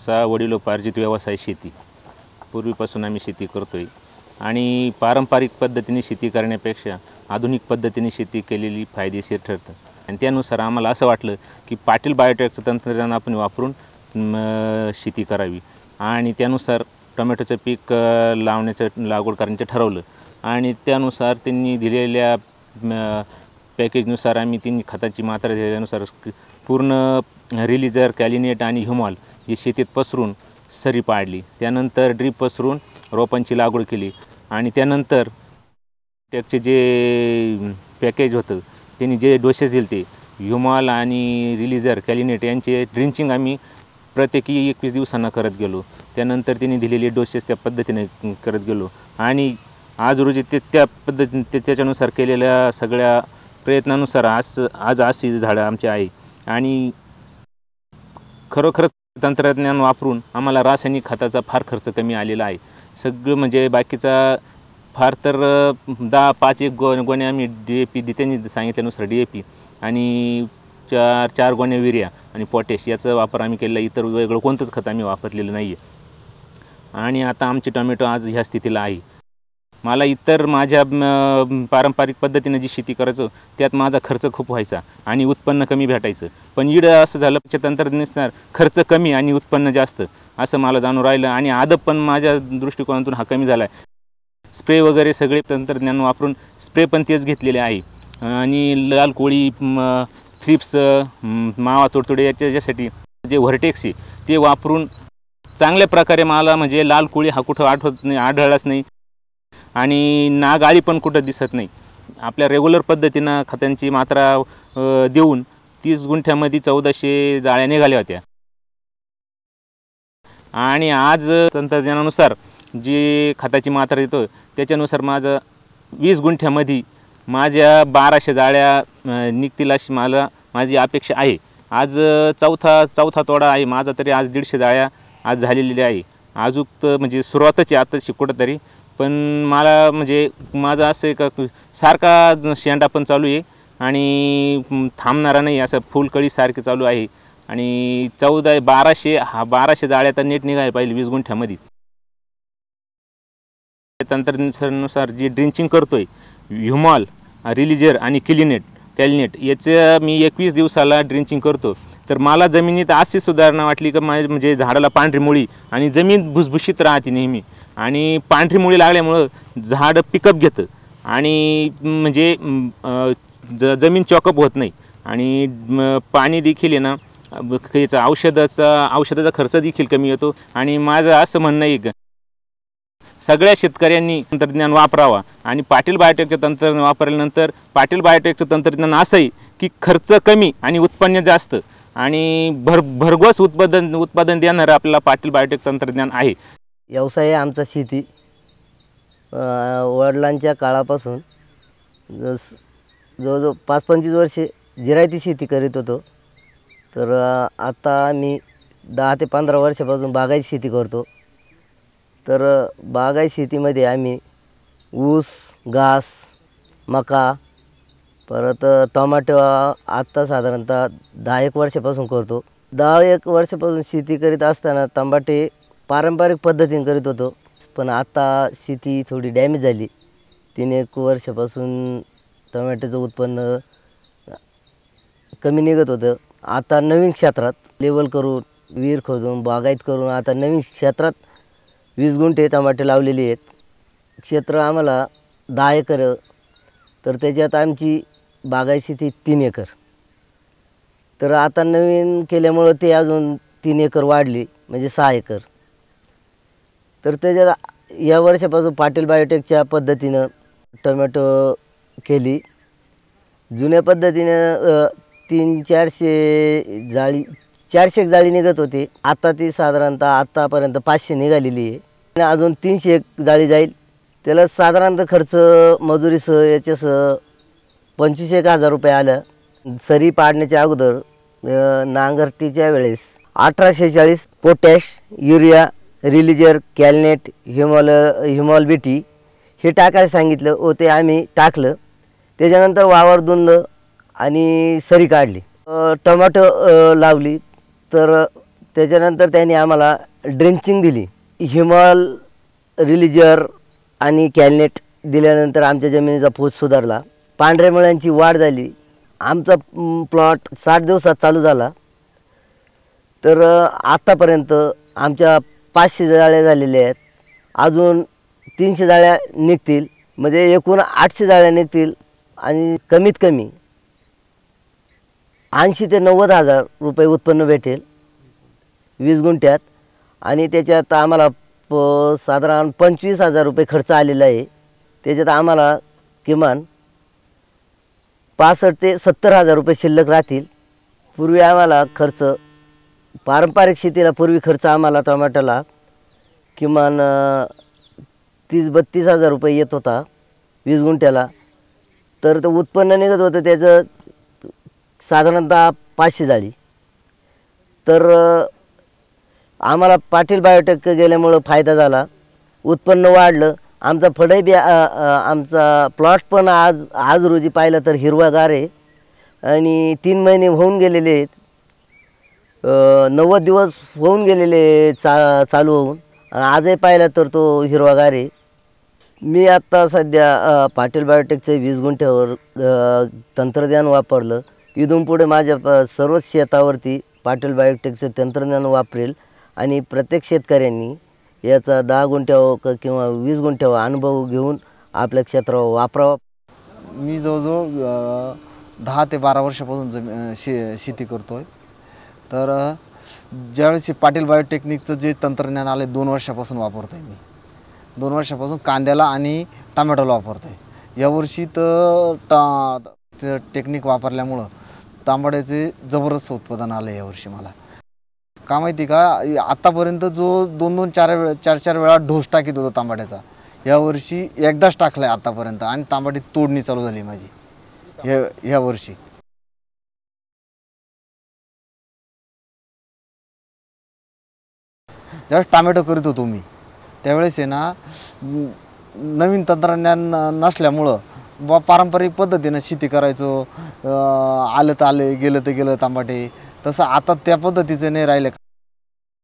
आमचा वडिलोपार्जित व्यवसाय शेती. पूर्वीपासून आम्ही शेती करतोय आणि पारंपरिक पद्धतीने शेती करण्यापेक्षा आधुनिक पद्धतीने शेती केलेली फायदेशीर ठरतं. आणि त्यानुसार आम्हाला असं वाटलं की पाटील बायोटेकचं तंत्रज्ञान आपण वापरून शेती करावी आणि त्यानुसार टोमॅटोचं पीक लागवड करण्याचं ठरवलं. आणि त्यानुसार त्यांनी दिलेल्या पॅकेजनुसार आम्ही त्यांनी खताची मात्रा दिल्यानुसार पूर्ण रिलीजर, कॅलिनेट आणि ह्युमॉल ही शेतीत पसरून सरी पाडली. त्यानंतर ड्रीप पसरून रोपांची लागवड केली आणि त्यानंतर टॅकचे जे पॅकेज होतं त्यांनी जे डोसेस दिले ते ह्युमॉल आणि रिलीजर, कॅलिनेट यांचे ड्रिंचिंग आम्ही प्रत्येकी 21 दिवसांना करत गेलो. त्यानंतर त्यांनी दिलेले डोसेस त्या पद्धतीने करत गेलो आणि आज रोजी त्या पद्धतीने त्याच्यानुसार केलेल्या सगळ्या प्रयत्नानुसार आज अशी झाडं आमची आहे. आणि खरोखरच तंत्रज्ञान वापरून आम्हाला रासायनिक खताचा फार खर्च कमी आलेला आहे. सगळं म्हणजे बाकीचा फार तर 5 गोण्या आम्ही DAP त्यांनी सांगितल्यानुसार DAP आणि 4 गोण्या युरिया आणि पोटॅश याचा वापर आम्ही केलेला. इतर वेगळं कोणतंच खत आम्ही वापरलेलं नाही आहे. आणि आता आमचे टोमॅटो आज ह्या स्थितीला आहे. मला इतर माझ्या पारंपरिक पद्धतीने जी शेती करायचो त्यात माझा खर्च खूप व्हायचा आणि उत्पन्न कमी भेटायचं. पण इकडं असं झालं तंत्रज्ञानानुसार खर्च कमी आणि उत्पन्न जास्त असं मला जाणून राहिलं. आणि आदब पण माझ्या दृष्टिकोनातून हा कमी झाला आहे. स्प्रे वगैरे सगळे तंत्रज्ञान वापरून स्प्रे पण तेच घेतलेले आहे. आणि लाल कोळी, थ्रिप्स, मावा तोडतोडे याच्यासाठी जे व्हर्टेक्स आहे ते वापरून चांगल्या प्रकारे मला म्हणजे लाल कोळी हा कुठं आढळलाच नाही आणि नागाळी पण कुठं दिसत नाही. आपल्या रेग्युलर पद्धतीनं खतांची मात्रा देऊन 30 गुंठ्यामध्ये 1400 जाळ्या निघाल्या होत्या. आणि आज तंत्रज्ञानानुसार जी खताची मात्रा देतो त्याच्यानुसार माझं 20 गुंठ्यामध्ये माझ्या 1200 जाळ्या निघतील अशी माझी अपेक्षा आहे. आज चौथा तोडा आहे माझा, तरी आज 150 जाळ्या आज झालेल्या आहे. अजून म्हणजे सुरुवातच आहे आता तरी. पण मला म्हणजे माझं असं आहे का सारखा शेंडा पण चालू आहे आणि थांबणारा नाही, असं फुलकळीसारखे चालू आहे. आणि 1200 जाळ्या तर नेट निघायला पाहिजे 20 गुंठ्यामध्ये. तंत्रज्ञानानुसार जी ड्रिंचिंग करतोय ह्युमॉल, रिलीजर आणि कॅलिनेट याचं मी 21 दिवसाला ड्रिंचिंग करतो. तर मला जमिनीत अशी सुधारणा वाटली की म्हणजे झाडाला पांढरी मुळी आणि जमीन भुसभुशीत राहते नेहमी. आणि पांढरी मुळी लागल्यामुळं झाड पिकअप घेतं आणि म्हणजे जमीन चॉकअप होत नाही. आणि पाणी देखील आहे ना याचा औषधाचा खर्च देखील कमी येतो. आणि माझं असं म्हणणं आहे की सगळ्या शेतकऱ्यांनी तंत्रज्ञान वापरावा. आणि पाटील बायोटेकचं तंत्रज्ञान वापरल्यानंतर पाटील बायोटेकचं तंत्रज्ञान असं आहे की खर्च कमी आणि उत्पन्न जास्त आणि भरघोस उत्पादन देणारं आपल्याला पाटील बायोटेक तंत्रज्ञान आहे. व्यवसाय आमचा शेती. वडिलांच्या काळापासून जवळजवळ 5-25 वर्षे जिरायती शेती करीत होतो. तर आता मी 10 ते 15 वर्षापासून बागायती शेती करतो. तर बागायती शेतीमध्ये आम्ही ऊस, घास, मका, परत टोमॅटो आत्ता साधारणतः 10-1 वर्षापासून करतो. 10-1 वर्षापासून शेती करीत असताना टमाटे पारंपरिक पद्धतीने करीत होतो. पण आता शेती थोडी डॅमेज झाली. 3-1 वर्षापासून टोमॅटोचं उत्पन्न कमी निघत होतं. आता नवीन क्षेत्रात लेवल करून विहीर खोदून बागायत करून आता नवीन क्षेत्रात 20 गुंठे टमाटे लावलेले आहेत. क्षेत्र आम्हाला 10 एकर. तर त्याच्यात आमची बागायती शेती 3 एकर. तर आता नवीन केल्यामुळं ते अजून 3 एकर वाढली म्हणजे 6 एकर. तर त्याच्यात या वर्षापासून पाटील बायोटेकच्या पद्धतीनं टोमॅटो केली. जुन्या पद्धतीनं 300-400 जाळी 400 जाळी निघत होती. आता ती साधारणतः आत्तापर्यंत 500 निघालेली आहे. अजून 300 जाळी जाईल. त्याला साधारणतः खर्च मजुरीसह याच्यासह 25,000 रुपये आलं. सरी पाडण्याच्या अगोदर नांगरटीच्या वेळेस 1840 पोटॅश, युरिया, रिलीजर, कॅलिनेट, ह्युमॉल बीटी हे टाकायला सांगितलं व ते आम्ही टाकलं. त्याच्यानंतर वावर धुंद आणि सरी काढली. टोमॅटो लावली. तर त्याच्यानंतर त्यांनी आम्हाला ड्रेंचिंग दिली. हिमॉल, रिलीजर आणि कॅलनेट दिल्यानंतर आमच्या जमिनीचा पोत सुधारला, पांढऱ्या मुळ्यांची वाढ झाली. आमचा प्लॉट 60 दिवसात चालू झाला. तर आत्तापर्यंत आमच्या 500 जाळ्या झालेल्या आहेत. अजून 300 जाळ्या निघतील, म्हणजे एकूण 800 जाळ्या निघतील. आणि कमीत कमी 80 ते 90 हजार रुपये उत्पन्न भेटेल 20 गुंठ्यात. आणि त्याच्यात आम्हाला साधारण 25,000 रुपये खर्च आलेला आहे. त्याच्यात आम्हाला किमान 65 ते 70 हजार रुपये शिल्लक राहतील. पूर्वी आम्हाला खर्च, पारंपरिक शेतीला पूर्वी खर्च आम्हाला टोमॅटोला किमान 30-32 हजार रुपये येत होता 20 गुंठ्याला. तर ते उत्पन्न निघत होतं त्याचं साधारणतः 500 जाळी. तर आम्हाला पाटील बायोटेक गेल्यामुळं फायदा झाला, उत्पन्न वाढलं. आमचा फळही बी आमचा प्लॉट पण आज रोजी पाहिलं तर हिरवागार आहे. आणि 3 महिने होऊन गेलेले आहेत, 90 दिवस होऊन गेलेले चालू होऊन, आणि आजही पाहिलं तर तो हिरवागार आहे. मी आत्ता सध्या पाटील बायोटेकचं 20 गुंठ्यावर तंत्रज्ञान वापरलं. इथून पुढे माझ्या सर्वच शेतावरती पाटील बायोटेकचं तंत्रज्ञान वापरेल. आणि प्रत्येक शेतकऱ्यांनी याचा 10 गुंठ्यावर किंवा 20 ज्यावेळेस अनुभव घेऊन आपल्या क्षेत्रावर वापरावा. मी जवळजवळ 10 ते 12 वर्षापासून शेती करतोय. तर ज्यावेळेस पाटील बायोटेक्निकचं जे तंत्रज्ञान आले 2 वर्षापासून वापरतोय मी. 2 वर्षापासून कांद्याला आणि टोमॅटोला वापरतोय. यावर्षी तर टेक्निक वापरल्यामुळं तांबड्याचे जबरदस्त उत्पादन आलं यावर्षी मला. का माहिती का, आतापर्यंत जो 2-2, 4-4 वेळा ढोस टाकीत होता तांबड्याचा, यावर्षी एकदाच टाकलाय आतापर्यंत. आणि तांबडी तोडणी चालू झाली माझी ह्या वर्षी. ज्यावेळेस टोमॅटो करीत होतो मी त्यावेळेस आहे ना, नवीन तंत्रज्ञान नसल्यामुळं पारंपरिक पद्धतीनं शेती करायचो. आलं तर आले, गेलं तर गेलं तांबाटे. तसं आता त्या पद्धतीचं नाही राहिलं.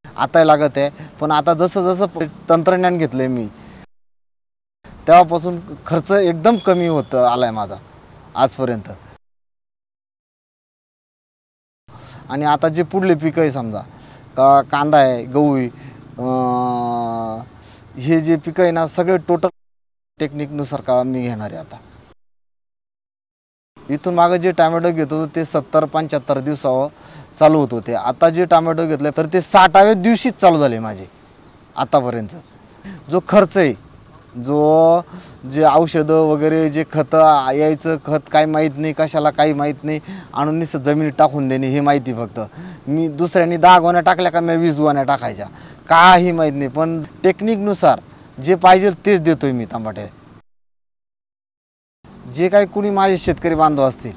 आता लागत आहे, पण आता जसं जसं तंत्रज्ञान घेतलंय मी तेव्हापासून खर्च एकदम कमी होत आलाय माझा आजपर्यंत. आणि आता जे पुढले पिकं आहे, समजा कांदा आहे, गहू आहे, हे जे पिकं आहे ना, सगळे टोटल टेक्निकनुसार का मी घेणार आहे आता. इथून मागे जे टोमॅटो घेत होतो ते 70-75 दिवसावर चालू होत होते. आता जे टोमॅटो घेतले तर ते 60व्या दिवशीच चालू झाले माझे आतापर्यंत. जो खर्च आहे, जे औषधं वगैरे, जे खतं यायचं, खत काय माहीत नाही, कशाला काही माहीत नाही, आणून नुसतं जमिनीत टाकून देणे हे माहिती फक्त. मी दुसऱ्यांनी 10 गोण्या टाकल्या का मी 20 गोण्या टाकायच्या, काही माहीत नाही. पण टेक्निकनुसार जे पाहिजे तेच देतोय मी तांबाटे. जे काही कुणी माझे शेतकरी बांधव असतील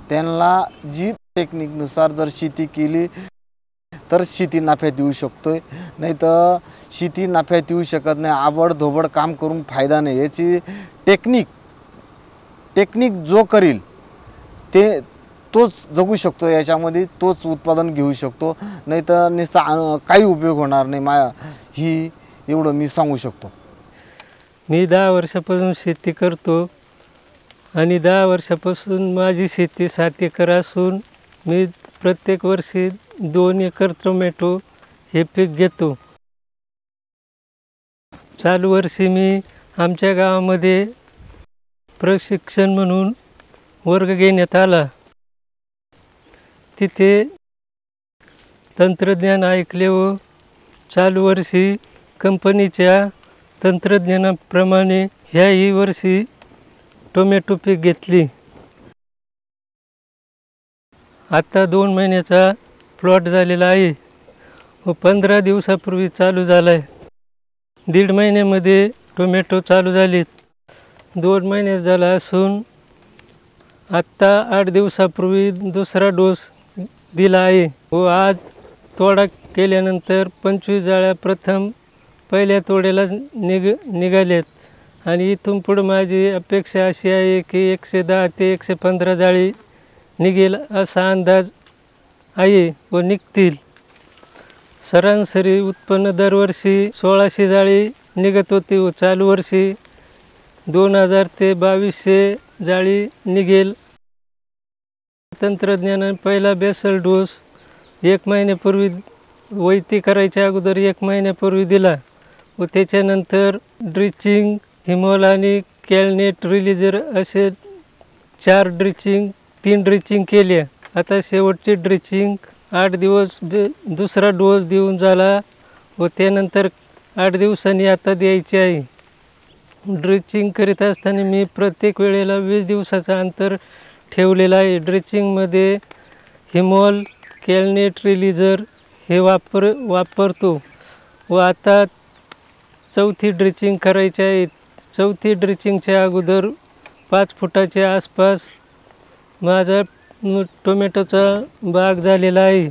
त्यांना जी टेक्निकनुसार जर शेती केली तर शेती नफ्यात येऊ शकतोय, नाही तर शेती नफ्यात येऊ शकत नाही. आबडधोबड काम करून फायदा नाही. याची टेक्निक जो करील तोच जगू शकतो याच्यामध्ये, तोच उत्पादन घेऊ शकतो, नाही तर नुसतं काही उपयोग होणार नाही. एवढं मी सांगू शकतो. मी 10 वर्षापासून शेती करतो आणि 10 वर्षापासून माझी शेती 7 एकर असून मी प्रत्येक वर्षी 2 एकर टोमॅटो हे पीक घेतो. चालू वर्षी मी आमच्या गावामध्ये प्रशिक्षण म्हणून वर्ग घेण्यात आला. तिथे तंत्रज्ञान ऐकले व चालू वर्षी कंपनीच्या तंत्रज्ञानाप्रमाणे ह्याही वर्षी टोमॅटो पीक घेतली. आता 2 महिन्याचा प्लॉट झालेला आहे व 15 दिवसापूर्वी चालू झाला आहे. 1.5 महिन्यामध्ये टोमॅटो चालू झालेत. 2 महिन्यात झाला असून आत्ता 8 दिवसापूर्वी दुसरा डोस दिला आहे व आज तोडा केल्यानंतर 25 जाळ्या प्रथम पहिल्या तोड्याला निघालेत. आणि इथून पुढं माझी अपेक्षा अशी आहे की 110 ते 115 जाळी निघेल असा अंदाज आहे व निघतील. सरासरी उत्पन्न दरवर्षी 1600 जाळी निघत होती व चालू वर्षी 2000 ते 2200 जाळी निघेल. तंत्रज्ञानाने पहिला बेसल डोस 1 महिन्यापूर्वी वैती करायच्या अगोदर 1 महिन्यापूर्वी दिला व त्याच्यानंतर ड्रिचिंग, हिमोल आणि कॅलनेट रिलीजर असे 3 ड्रिचिंग केले. आता शेवटची ड्रिचिंग 8 दिवस दुसरा डोस देऊन झाला व त्यानंतर 8 दिवसांनी आता द्यायची आहे. ड्रिचिंग करीत असताना मी प्रत्येक वेळेला 20 दिवसाचं अंतर ठेवलेलं आहे. ड्रिचिंगमध्ये हिमोल, कॅलनेट रिलीजर हे वापरतो व आता 4थी ड्रिचिंग करायची आहे. 4थी ड्रिचिंगच्या अगोदर 5 फुटाच्या आसपास माझा टोमॅटोचा बाग झालेला आहे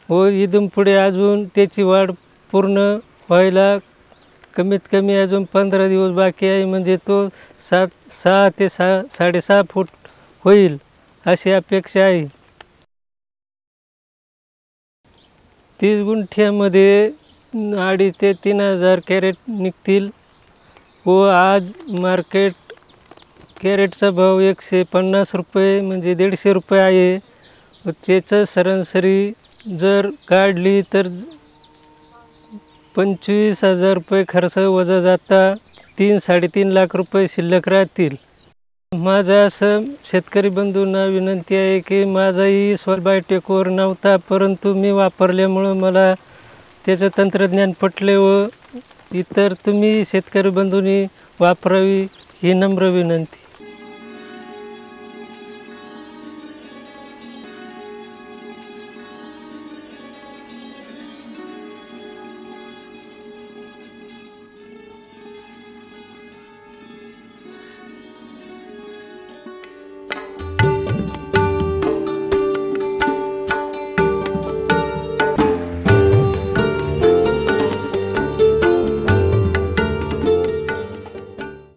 व इथून पुढे अजून त्याची वाढ पूर्ण व्हायला कमीत कमी अजून 15 दिवस बाकी आहे. म्हणजे तो 6 ते 6.5 फूट होईल अशी अपेक्षा आहे. 30 गुंठ्यामध्ये 2,500 ते 3,000 कॅरेट निघतील व आज कॅरेटचा भाव 150 रुपये म्हणजे 150 रुपये आहे व त्याचं सरासरी जर काढली तर 25,000 रुपये खर्च वजा जाता 3-3.5 लाख रुपये शिल्लक राहतील. माझं असं शेतकरी बंधूंना विनंती आहे की माझाही सॉइल बायोटेकवर नव्हता, परंतु मी वापरल्यामुळं मला त्याचं तंत्रज्ञान पटले व इतर तुम्ही शेतकरी बंधूंनी वापरावी ही नम्र विनंती.